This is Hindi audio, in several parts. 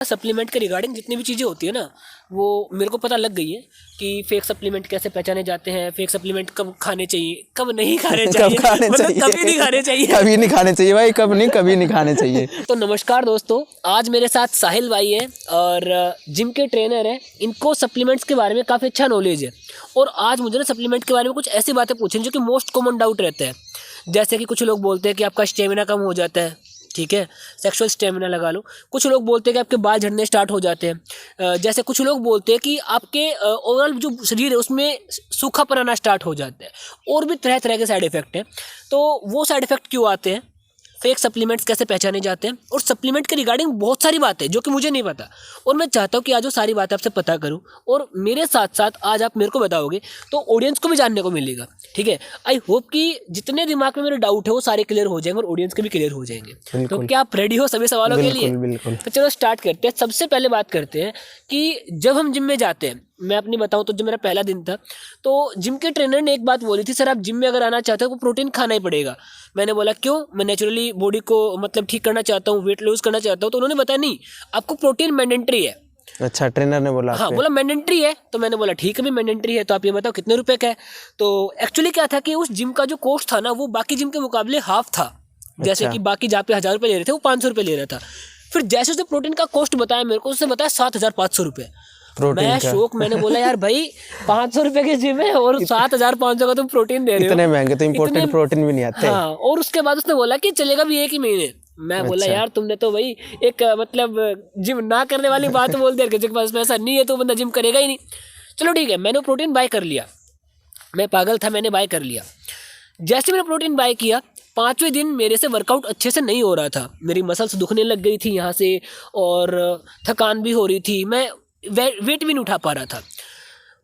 सप्लीमेंट के रिगार्डिंग जितनी भी चीज़ें होती है ना, वो मेरे को पता लग गई है कि फेक सप्लीमेंट कैसे पहचाने जाते हैं, फेक सप्लीमेंट कब खाने चाहिए, कब नहीं खाने चाहिए, मतलब कभी नहीं खाने चाहिए, कभी नहीं खाने चाहिए भाई, कभी नहीं खाने चाहिए। तो नमस्कार दोस्तों, आज मेरे साथ साहिल भाई है और जिम के ट्रेनर हैं। इनको सप्लीमेंट्स के बारे में काफ़ी अच्छा नॉलेज है और आज मुझे ना सप्लीमेंट के बारे में कुछ ऐसी बातें पूछनी जो कि मोस्ट कॉमन डाउट रहता है। जैसे कि कुछ लोग बोलते हैं कि आपका स्टेमिना कम हो जाता है, ठीक है, सेक्सुअल स्टेमिना लगा लो। कुछ लोग बोलते हैं कि आपके बाल झड़ने स्टार्ट हो जाते हैं। जैसे कुछ लोग बोलते हैं कि आपके ओवरऑल जो शरीर है उसमें सूखापन आना स्टार्ट हो जाता है। और भी तरह तरह के साइड इफ़ेक्ट हैं। तो वो साइड इफ़ेक्ट क्यों आते हैं, फेक सप्लीमेंट्स कैसे पहचाने जाते हैं, और सप्लीमेंट के रिगार्डिंग बहुत सारी बातें जो कि मुझे नहीं पता, और मैं चाहता हूँ कि आज वो सारी बातें आपसे पता करूँ और मेरे साथ साथ आज आप मेरे को बताओगे तो ऑडियंस को भी जानने को मिलेगा। ठीक है, आई होप कि जितने दिमाग में मेरे डाउट है वो सारे क्लियर हो जाएंगे और ऑडियंस के भी क्लियर हो जाएंगे। तो क्या आप रेडी हो सभी सवालों के लिए? बिल्कुल। तो चलो स्टार्ट करते हैं। सबसे पहले बात करते हैं कि जब हम जिम में जाते हैं, मैं अपनी बताऊं तो जब मेरा पहला दिन था तो जिम के ट्रेनर ने एक बात बोली थी, सर आप जिम में अगर आना चाहते हो तो प्रोटीन खाना ही पड़ेगा। मैंने बोला क्यों? मैं नेचुरली बॉडी को मतलब ठीक करना चाहता हूँ, वेट लूज करना चाहता हूँ। तो उन्होंने बताया नहीं, आपको प्रोटीन मैंडेटरी है। अच्छा, ट्रेनर ने बोला? हाँ, बोला मैंडेटरी है। तो मैंने बोला ठीक है भी मैंडेटरी है, तो आप ये बताओ कितने रुपए का है। तो एक्चुअली क्या था कि उस जिम का जो कॉस्ट था ना वो बाकी जिम के मुकाबले हाफ था। जैसे कि बाकी जहाँ पे 1000 रुपये ले रहे थे वो 500 रुपये ले रहा था। फिर जैसे उसने प्रोटीन का कॉस्ट बताया मेरे को, उसने बताया 7500 रुपये। मैं शौक, मैंने बोला यार भाई 500 रुपए की जिम है और 7500 का तुम प्रोटीन दे रहे हो, इतने महंगे तो इम्पोर्टेड प्रोटीन भी नहीं आते। हाँ, और उसके बाद उसने बोला कि चलेगा भी एक ही महीने। मैं बोला यार तुमने तो भाई एक मतलब जिम ना करने वाली बात बोल दी, जिसके पास पैसा नहीं है तो बंदा जिम करेगा ही नहीं। चलो ठीक है, मैंने प्रोटीन बाय कर लिया। मैं पागल था, मैंने बाय कर लिया। जैसे मैंने प्रोटीन बाय किया, 5वें दिन मेरे से वर्कआउट अच्छे से नहीं हो रहा था। मेरी मसल्स दुखने लग गई थी यहाँ से और थकान भी हो रही थी, मैं वेट भी नहीं उठा पा रहा था।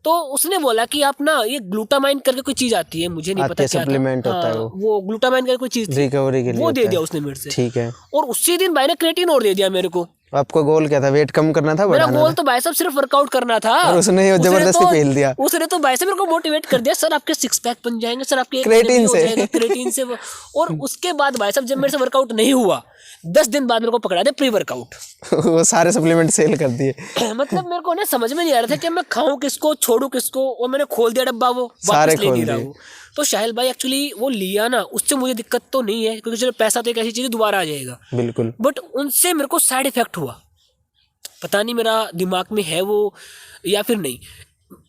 तो उसने बोला कि आप ना ये ग्लूटामाइन करके कोई चीज आती है, मुझे नहीं पता क्या सप्लीमेंट होता है वो ग्लूटामाइन करके कोई चीज रिकवरी के लिए, वो दे दिया उसने मेरे से। ठीक है। और उसी दिन भाई ने क्रेटीन और दे दिया मेरे को। आपका गोल क्या था? वेट कम करना था? मेरा गोल तो भाई साहब सिर्फ वर्कआउट करना था और उसने जबरदस्ती फेल दिया। उसने तो भाई साहब मेरे को मोटिवेट कर दिया, सर आपके 6 पैक बन जाएंगे, सर आपके क्रेटीन से और उसके बाद भाई साहब जब मेरे से वर्कआउट नहीं हुआ, 10 दिन बाद मेरे को पकड़ा दे प्री वर्कआउट। वो सारे सप्लीमेंट सेल कर दिए। मतलब मेरे को ना समझ में नहीं आ रहा था कि मैं खाऊं किसको, छोड़ू किसको, और मैंने खोल दिया डब्बा, वो सारे वापस ले नहीं खोल रहा दिए। हूँ। तो शाहिल भाई एक्चुअली वो लिया ना, उससे मुझे दिक्कत तो नहीं है क्योंकि चलो पैसा तो एक ऐसी चीज है दोबारा आ जाएगा, बिल्कुल। बट उनसे मेरे को साइड इफेक्ट हुआ। पता नहीं मेरा दिमाग में है वो या फिर नहीं।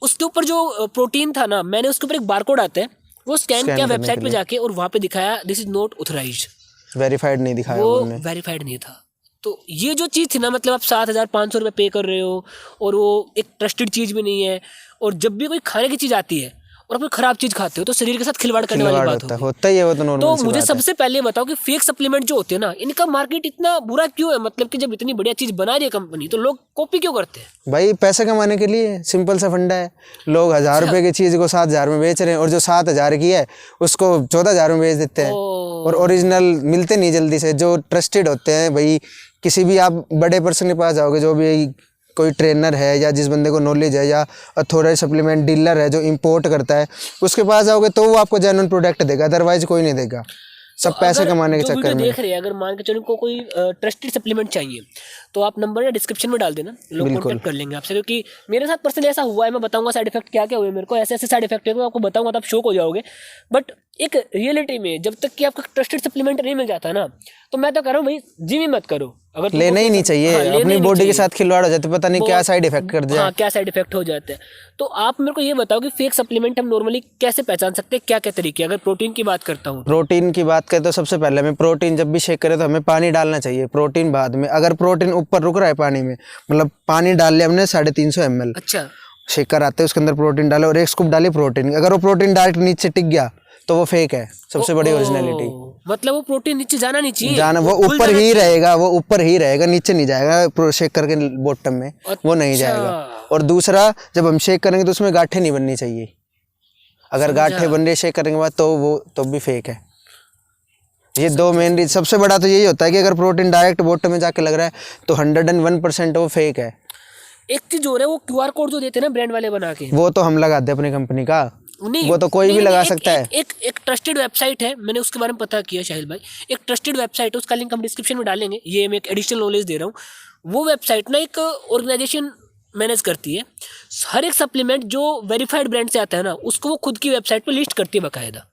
उसके ऊपर जो प्रोटीन था ना, मैंने उसके ऊपर एक बारकोड आता है, वो स्कैन किया वेबसाइट पे जाके और वहां पे दिखाया this is not authorised, verified नहीं दिखाया, वो वेरीफाइड नहीं था। तो ये जो चीज़ थी ना, मतलब आप 7500 रुपये पे कर रहे हो और वो एक ट्रस्टेड चीज़ भी नहीं है, और जब भी कोई खाने की चीज़ आती है और आप कोई खराब चीज़ खाते हो तो शरीर के साथ खिलवाड़ करने वाली बात होता ही है वो तो नॉर्मल। तो मुझे सबसे पहले बताओ कि फेक सप्लीमेंट जो होते हैं ना, इनका मार्केट इतना बुरा क्यों है? मतलब कि जब इतनी बढ़िया चीज़ बना रही है कंपनी तो लोग कॉपी क्यों करते हैं? भाई पैसे कमाने के लिए, सिंपल सा फंडा है। लोग 1000 रुपए की चीज को 7000 में बेच रहे हैं और जो 7000 की है उसको 14000 में बेच देते हैं। और ओरिजिनल मिलते नहीं जल्दी से, जो ट्रस्टेड होते हैं भाई। किसी भी आप बड़े पर्सन के पास जाओगे, जो भी कोई ट्रेनर है या जिस बंदे को नॉलेज है या अथॉराइज्ड सप्लीमेंट डीलर है जो इंपोर्ट करता है, उसके पास जाओगे तो वो आपको जेन्युइन प्रोडक्ट देगा, अदरवाइज कोई नहीं देगा। सब पैसे कमाने के चक्कर में देख रहे हैं। अगर मान के चलो को कोई ट्रस्टेड सप्लीमेंट चाहिए तो आप नंबर डिस्क्रिप्शन में डाल देना, लोग कॉन्टैक्ट कर लेंगे आपसे। क्योंकि मेरे साथ पर्सनली ऐसा हुआ है, मैं बताऊंगा साइड इफेक्ट क्या क्या हुए मेरे को। ऐसे ऐसे साइड इफेक्ट है तो आपको बताऊंगा तो आप शॉक हो जाओगे। बट एक रियलिटी में जब तक कि आपका ट्रस्टेड सप्लीमेंट नहीं मिल जाता ना, तो मैं तो कह रहा हूँ भाई जिम ही मत करो। अगर लेना ही नहीं चाहिए, अपनी बॉडी के साथ खिलवाड़ हो जाते, पता नहीं क्या साइड इफेक्ट कर जाए। हाँ, क्या साइड इफेक्ट हो जाते हैं। तो आप मेरे को ये बताओ कि फेक सप्लीमेंट हम नॉर्मली कैसे पहचान सकते हैं, क्या क्या तरीके? अगर प्रोटीन की बात करता हूँ, प्रोटीन की बात करें तो सबसे पहले हमें प्रोटीन जब भी शेक करें तो हमें पानी डालना चाहिए, प्रोटीन बाद में। अगर प्रोटीन ऊपर रुक रहा है पानी में, मतलब पानी डाल लिया हमने 350 ml, अच्छा, शेकर आते हैं उसके अंदर प्रोटीन डाले और 1 स्कूप डाली प्रोटीन, अगर वो प्रोटीन डायरेक्ट नीचे टिक गया तो वो फेक है। सबसे बड़ी ओरिजिनलिटी, मतलब वो प्रोटीन नीचे जाना नहीं चाहिए, जाना वो ऊपर ही रहेगा, वो ऊपर ही रहेगा, नीचे नहीं जाएगा। शेक करके बॉटम में वो नहीं जाएगा। और दूसरा, जब हम शेक करेंगे तो उसमें गांठें नहीं बननी चाहिए। अगर गांठें बन रही है शेक करने के बाद तो वो तो भी फेक है। ये 2 मेन सबसे बड़ा तो यही होता है कि अगर प्रोटीन डायरेक्ट बॉटम में जाके लग रहा है तो 101% वो फेक है। एक चीज और है, वो QR कोड जो देते हैं ना ब्रांड वाले बना के, वो तो हम लगाते हैं अपनी कंपनी का, नहीं, वो तो कोई भी लगा सकता है। एक ट्रस्टेड वेबसाइट है, मैंने उसके बारे में पता किया शाहिल भाई। एक ट्रस्टेड वेबसाइट है, उसका लिंक हम डिस्क्रिप्शन में डालेंगे। ये मैं एक एडिशनल नॉलेज दे रहा हूँ। वो वेबसाइट ना एक ऑर्गेनाइजेशन मैनेज करती है। हर एक सप्लीमेंट जो वेरीफाइड ब्रांड से आता है ना, उसको वो खुद की वेबसाइट पे लिस्ट करती है बाकायदा।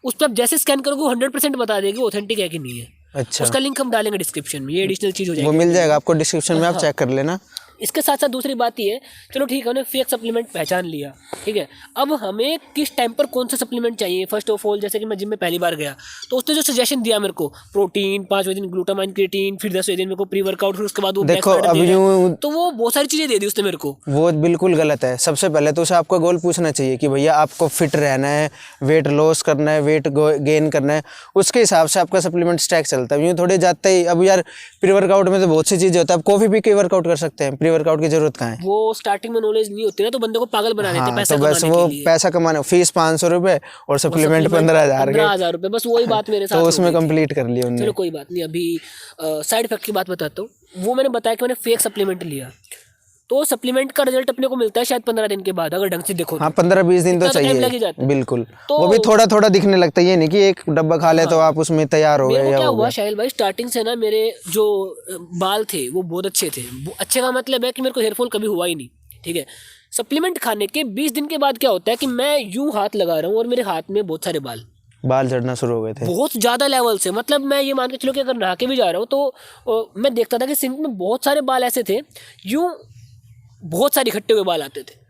उस पर आप जैसे स्कैन करोगे वो 100% बता देगी ऑथेंटिक है कि नहीं है। अच्छा, उसका लिंक हम डालेंगे डिस्क्रिप्शन में, ये एडिशनल चीज़ हो जाएगी, वो मिल जाएगा आपको डिस्क्रिप्शन में, आप चेक कर लेना। इसके साथ साथ दूसरी बात ये है, चलो ठीक है हमने फेक सप्लीमेंट पहचान लिया, ठीक है, अब हमें किस टाइम पर कौन सा सप्लीमेंट चाहिए। फर्स्ट ऑफ ऑल जैसे कि मैं जिम में पहली बार गया तो उसने जो सजेशन दिया मेरे को, प्रोटीन 5वें दिन ग्लूटामाइन क्रिएटिन, फिर 10वें दिन मेरे को प्री वर्कआउट, फिर उसके बाद वो देखो अब यूं तो वो बहुत सारी चीज़ें दे दी उसने मेरे को। वो बिल्कुल गलत है। सबसे पहले तो उसे आपका गोल पूछना चाहिए कि भैया आपको फिट रहना है, वेट लॉस करना है, वेट गेन करना है, उसके हिसाब से आपका सप्लीमेंट स्टैक चलता है। यूँ थोड़े जाते ही अब यार प्री वर्कआउट में तो बहुत सी चीज़ें होता है, आप कॉफ़ी पी के वर्कआउट कर सकते हैं, प्री वर्कआउट की जरूरत कहाँ है। वो स्टार्टिंग में नॉलेज नहीं होती ना, तो बंदे को पागल बना देते हैं पैसा तो बस वो पैसा कमाने, फीस 500 रुपये और सप्लीमेंट 15,000 रुपये, बस वही बात मेरे साथ तो हो उसमें गई थी। कंप्लीट कर लिया उन्होंने। चलो कोई बात नहीं, अभी साइड इफेक्ट की बात बताता हूँ। वो मैंने बताया कि मैंने फेक सप्लीमेंट लिया, तो सप्लीमेंट का रिजल्ट अपने को मिलता है शायद 15 दिन के बाद, अगर ढंग से देखो। हाँ 15-20 दिन तो इतना तो time लग ही चाहिए जाता है। बिल्कुल। तो वो भी थोड़ा थोड़ा दिखने लगता है, ये नहीं कि एक डब्बा खा ले तो आप उसमें तैयार हो मेरे गए को या क्या हो हुआ गए। शाहिल भाई, स्टार्टिंग से ना मेरे जो बाल थे वो बहुत अच्छे थे। अच्छे का मतलब है कि मेरे को हेयरफॉल कभी हुआ ही नहीं, ठीक है। सप्लीमेंट खाने के 20 दिन के बाद क्या होता है कि मैं यूं हाथ लगा रहा हूँ और मेरे हाथ में बहुत सारे बाल झड़ना शुरू हो गए थे बहुत ज़्यादा लेवल से। मतलब मैं ये मान के चलो कि अगर नहा के भी जा रहा हूँ तो मैं देखता था कि सिंक में बहुत सारे बाल ऐसे थे, यूं बहुत सारे इकट्ठे हुए बाल आते थे।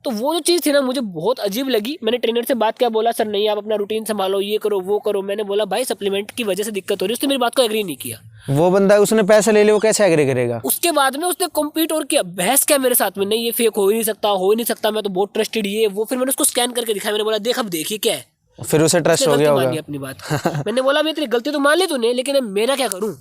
तो वो जो चीज़ थी ना मुझे बहुत अजीब लगी। मैंने ट्रेनर से बात किया, बोला सर नहीं आप अपना रूटीन संभालो, ये करो वो करो। मैंने बोला भाई सप्लीमेंट की वजह से दिक्कत हो रही है, उसने मेरी बात को एग्री नहीं किया। वो बंदा, उसने पैसे ले लिए, वो कैसे एग्री करेगा। उसके बाद में उसने कम्पीट और किया, बहस किया मेरे साथ में, नहीं ये फेक हो ही नहीं सकता, हो ही नहीं सकता, मैं तो बहुत ट्रस्टेड ये वो। फिर मैंने उसको स्कैन करके दिखाया, मैंने बोला देख अब देखिए क्या है। फिर उसे ट्रस्ट हो गया होगा। मानी अपनी बात मैंने बोला मैं तेरी गलती तो मान ली तूने, लेकिन अब मेरा क्या करूं।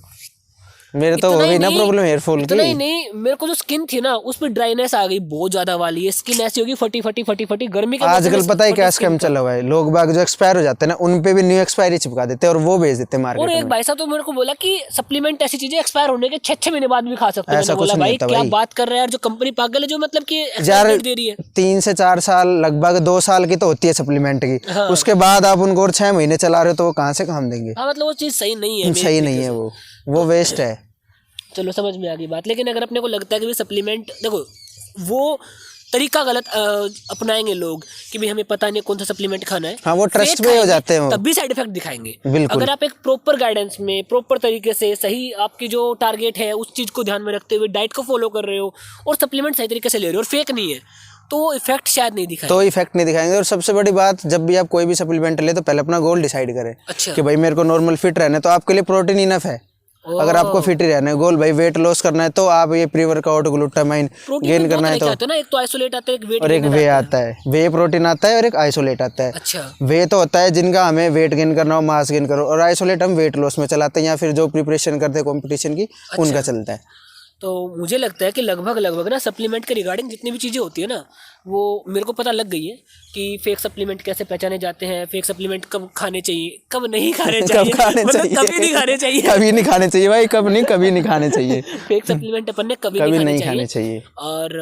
मेरे तो हो गई ना प्रॉब्लम हेयरफॉल की। इतना ही नहीं, मेरे को जो स्किन थी ना उस पर ड्राइनेस आ गई बहुत ज्यादा वाली। स्किन ऐसी होगी फटी फटी फटी फटी। गर्मी के आजकल पता है क्या स्कैम चला हुआ है, लोग बाग जो एक्सपायर हो जाते हैं ना उन पे भी न्यू एक्सपायरी चिपका देते हैं और वो भेज देते हैं मार्केट और में। एक भाई साहब तो मेरे को बोला कि सप्लीमेंट ऐसी चीजें एक्सपायर होने के 6 महीने बाद भी खा सकते हैं। मैंने बोला भाई क्या बात कर रहे हैं यार, जो कंपनी पागल है जो मतलब कि एक्सपायर दे रही है। 3 से 4 साल लगभग 2 साल की तो होती है सप्लीमेंट की। उसके बाद आप उनको और 6 महीने चला रहे हो तो वो कहाँ से काम देंगे। हाँ मतलब वो चीज़ सही नहीं है, सही नहीं है, वो वेस्ट है। चलो समझ में आ गई बात। लेकिन अगर अपने को लगता है कि सप्लीमेंट, देखो वो तरीका गलत अपनाएंगे लोग कि भाई हमें पता नहीं कौन सा सप्लीमेंट खाना है। हाँ वो ट्रस्ट पे हो जाते हैं, तब भी साइड इफेक्ट दिखाएंगे। बिल्कुल। अगर आप एक प्रॉपर गाइडेंस में प्रॉपर तरीके से सही आपकी जो टारगेट है उस चीज़ को ध्यान में रखते हुए डाइट को फॉलो कर रहे हो और सप्लीमेंट सही तरीके से ले रहे हो और फेक नहीं है, तो इफेक्ट शायद नहीं दिखाएंगे। तो इफेक्ट नहीं दिखाएंगे। और सबसे बड़ी बात, जब भी आप कोई भी सप्लीमेंट ले तो पहले अपना गोल डिसाइड करें। अच्छा। कि भाई मेरे को नॉर्मल फिट रहना है तो आपके लिए प्रोटीन इनफ है। अगर आपको फिट ही रहना है, गोल भाई वेट लॉस करना है तो आप ये प्री वर्कआउट ग्लूटामाइन गेन करना है तो ना, एक तो आइसोलेट आता है, एक वेट और एक वे आता है, वे प्रोटीन आता है और एक आइसोलेट आता है। अच्छा। वे तो होता है जिनका हमें वेट गेन करना हो, मास गेन करो, और आइसोलेट हम वेट लॉस में चलाते हैं या फिर जो प्रिपरेशन करते हैं कॉम्पिटिशन की उनका चलता है। तो मुझे लगता है कि लगभग ना सप्लीमेंट के रिगार्डिंग जितनी भी चीज़ें होती है ना वो मेरे को पता लग गई है कि फेक सप्लीमेंट कैसे पहचाने जाते हैं, फेक सप्लीमेंट कब खाने चाहिए कब नहीं खाने चाहिए, कभी नहीं खाने चाहिए, कभी नहीं खाने चाहिए भाई, कभी नहीं खाने चाहिए। फेक सप्लीमेंट अपन ने कभी नहीं खाने चाहिए। और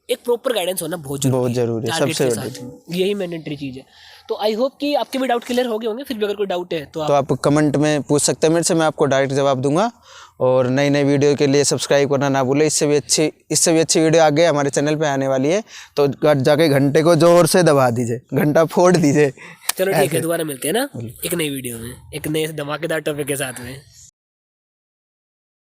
एक प्रॉपर गाइडेंस होना बहुत जरूरी है, सबसे बड़ी यही मैंडेटरी चीज़ है। तो आई होप कि आपके भी डाउट क्लियर हो गए होंगे। फिर भी अगर कोई डाउट है तो आप कमेंट में पूछ सकते हैं मेरे से, मैं आपको डायरेक्ट जवाब दूंगा। और नई नई वीडियो के लिए सब्सक्राइब करना ना भूलें। इससे भी अच्छी वीडियो आगे हमारे चैनल पे आने वाली है, तो जाके घंटे को जोर से दबा दीजिए, घंटा फोड़ दीजिए। चलो ठीक है, दोबारा मिलते हैं ना एक नई वीडियो में एक नए धमाकेदार टॉपिक के साथ में।